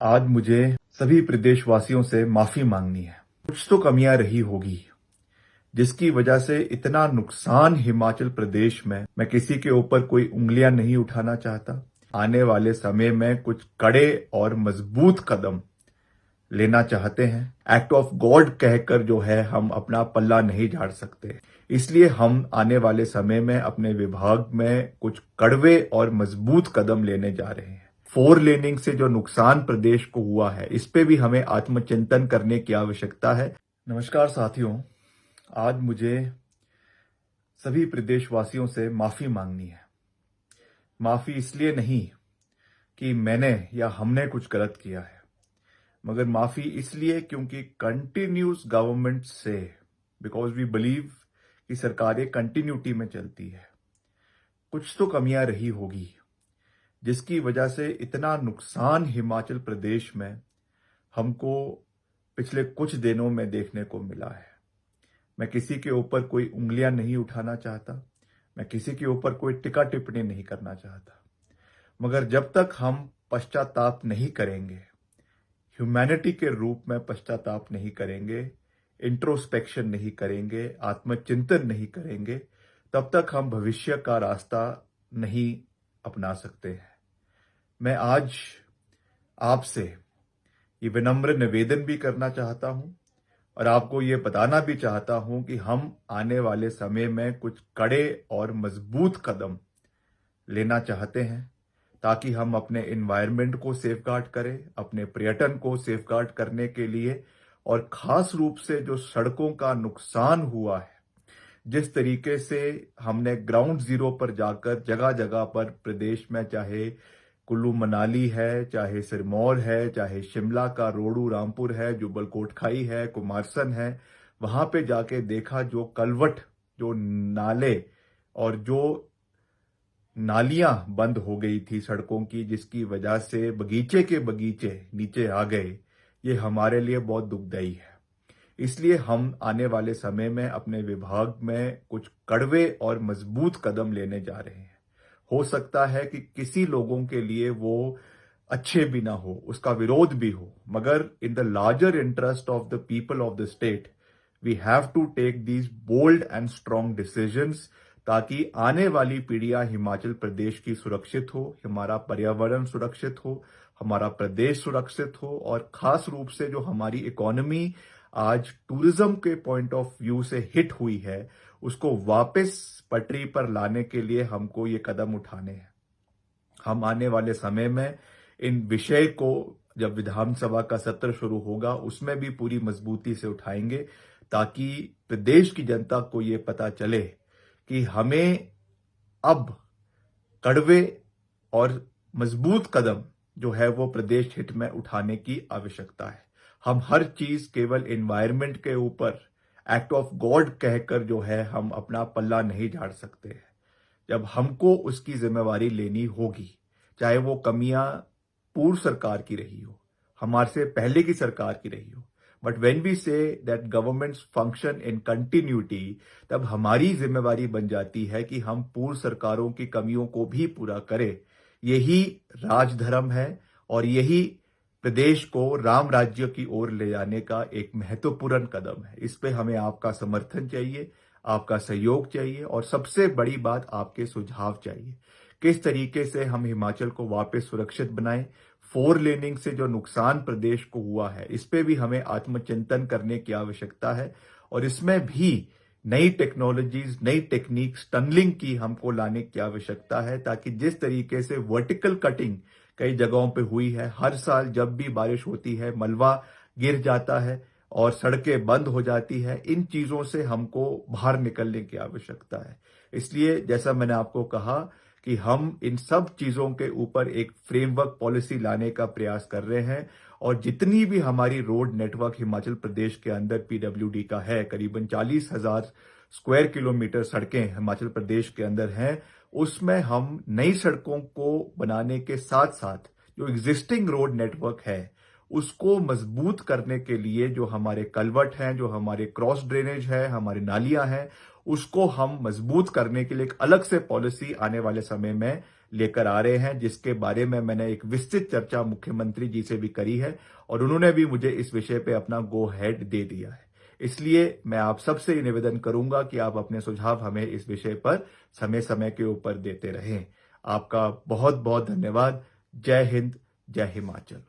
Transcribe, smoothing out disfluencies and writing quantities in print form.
आज मुझे सभी प्रदेशवासियों से माफी मांगनी है। कुछ तो कमियां रही होगी जिसकी वजह से इतना नुकसान हिमाचल प्रदेश में। मैं किसी के ऊपर कोई उंगलियां नहीं उठाना चाहता। आने वाले समय में कुछ कड़े और मजबूत कदम लेना चाहते हैं। एक्ट ऑफ गॉड कहकर जो है हम अपना पल्ला नहीं झाड़ सकते। इसलिए हम आने वाले समय में अपने विभाग में कुछ कड़वे और मजबूत कदम लेने जा रहे हैं। फोर लेनिंग से जो नुकसान प्रदेश को हुआ है, इस पे भी हमें आत्मचिंतन करने की आवश्यकता है। नमस्कार साथियों, आज मुझे सभी प्रदेशवासियों से माफी मांगनी है। माफी इसलिए नहीं कि मैंने या हमने कुछ गलत किया है, मगर माफी इसलिए क्योंकि कंटिन्यूस गवर्नमेंट से, बिकॉज वी बिलीव कि सरकारें कंटिन्यूटी में चलती है, कुछ तो कमियां रही होगी जिसकी वजह से इतना नुकसान हिमाचल प्रदेश में हमको पिछले कुछ दिनों में देखने को मिला है। मैं किसी के ऊपर कोई उंगलियां नहीं उठाना चाहता, मैं किसी के ऊपर कोई टिक्का टिप्पणी नहीं करना चाहता, मगर जब तक हम पश्चाताप नहीं करेंगे, ह्यूमैनिटी के रूप में पश्चाताप नहीं करेंगे, इंट्रोस्पेक्शन नहीं करेंगे, आत्मचिंतन नहीं करेंगे, तब तक हम भविष्य का रास्ता नहीं अपना सकते हैं। मैं आज आपसे ये विनम्र निवेदन भी करना चाहता हूं और आपको ये बताना भी चाहता हूं कि हम आने वाले समय में कुछ कड़े और मजबूत कदम लेना चाहते हैं ताकि हम अपने एनवायरनमेंट को सेफगार्ड करें, अपने पर्यटन को सेफगार्ड करने के लिए, और खास रूप से जो सड़कों का नुकसान हुआ है, जिस तरीके से हमने ग्राउंड जीरो पर जाकर जगह जगह पर प्रदेश में, चाहे कुल्लू मनाली है, चाहे सिरमौर है, चाहे शिमला का रोडू रामपुर है, जुब्बल कोटखाई है, कुमारसन है, वहां पे जाके देखा जो कलवट, जो नाले और जो नालियां बंद हो गई थी सड़कों की, जिसकी वजह से बगीचे के बगीचे नीचे आ गए, ये हमारे लिए बहुत दुखदाई है। इसलिए हम आने वाले समय में अपने विभाग में कुछ कड़वे और मजबूत कदम लेने जा रहे हैं। हो सकता है कि किसी लोगों के लिए वो अच्छे भी ना हो, उसका विरोध भी हो, मगर in the larger interest of the people of the state we have to take these bold and strong decisions, ताकि आने वाली पीढ़ियां हिमाचल प्रदेश की सुरक्षित हो, हमारा पर्यावरण सुरक्षित हो, हमारा प्रदेश सुरक्षित हो, और खास रूप से जो हमारी इकोनॉमी आज टूरिज्म के पॉइंट ऑफ व्यू से हिट हुई है, उसको वापस पटरी पर लाने के लिए हमको ये कदम उठाने हैं। हम आने वाले समय में इन विषय को, जब विधानसभा का सत्र शुरू होगा, उसमें भी पूरी मजबूती से उठाएंगे, ताकि प्रदेश की जनता को ये पता चले कि हमें अब कड़वे और मजबूत कदम जो है वो प्रदेश हित में उठाने की आवश्यकता है। हम हर चीज केवल एनवायरनमेंट के ऊपर एक्ट ऑफ गॉड कहकर जो है हम अपना पल्ला नहीं झाड़ सकते हैं। जब हमको उसकी जिम्मेवारी लेनी होगी, चाहे वो कमियां पूर्व सरकार की रही हो, हमारे से पहले की सरकार की रही हो, but when we say that governments function in continuity, तब हमारी जिम्मेवारी बन जाती है कि हम पूर्व सरकारों की कमियों को भी पूरा करें। यही राजधर्म है और यही प्रदेश को राम राज्य की ओर ले जाने का एक महत्वपूर्ण कदम है। इस पे हमें आपका समर्थन चाहिए, आपका सहयोग चाहिए, और सबसे बड़ी बात आपके सुझाव चाहिए। किस तरीके से हम हिमाचल को वापस सुरक्षित बनाएं। फोर लेनिंग से जो नुकसान प्रदेश को हुआ है, इस पे भी हमें आत्मचिंतन करने की आवश्यकता है, और इसमें भी नई टेक्नोलॉजीज, नई टेक्निक्स, टनलिंग की हमको लाने की आवश्यकता है, ताकि जिस तरीके से वर्टिकल कटिंग कई जगहों पे हुई है, हर साल जब भी बारिश होती है मलबा गिर जाता है और सड़कें बंद हो जाती है, इन चीजों से हमको बाहर निकलने की आवश्यकता है। इसलिए जैसा मैंने आपको कहा कि हम इन सब चीजों के ऊपर एक फ्रेमवर्क पॉलिसी लाने का प्रयास कर रहे हैं, और जितनी भी हमारी रोड नेटवर्क हिमाचल प्रदेश के अंदर पीडब्ल्यूडी का है, करीबन 40,000 स्क्वायर किलोमीटर सड़कें हिमाचल प्रदेश के अंदर हैं, उसमें हम नई सड़कों को बनाने के साथ साथ जो एग्जिस्टिंग रोड नेटवर्क है उसको मजबूत करने के लिए जो हमारे कलवट हैं, जो हमारे क्रॉस ड्रेनेज है, हमारी नालियां हैं, उसको हम मजबूत करने के लिए एक अलग से पॉलिसी आने वाले समय में लेकर आ रहे हैं, जिसके बारे में मैंने एक विस्तृत चर्चा मुख्यमंत्री जी से भी करी है और उन्होंने भी मुझे इस विषय पे अपना गो हेड दे दिया है। इसलिए मैं आप सबसे ये निवेदन करूंगा कि आप अपने सुझाव हमें इस विषय पर समय समय के ऊपर देते रहें। आपका बहुत बहुत धन्यवाद। जय हिंद, जय हिमाचल।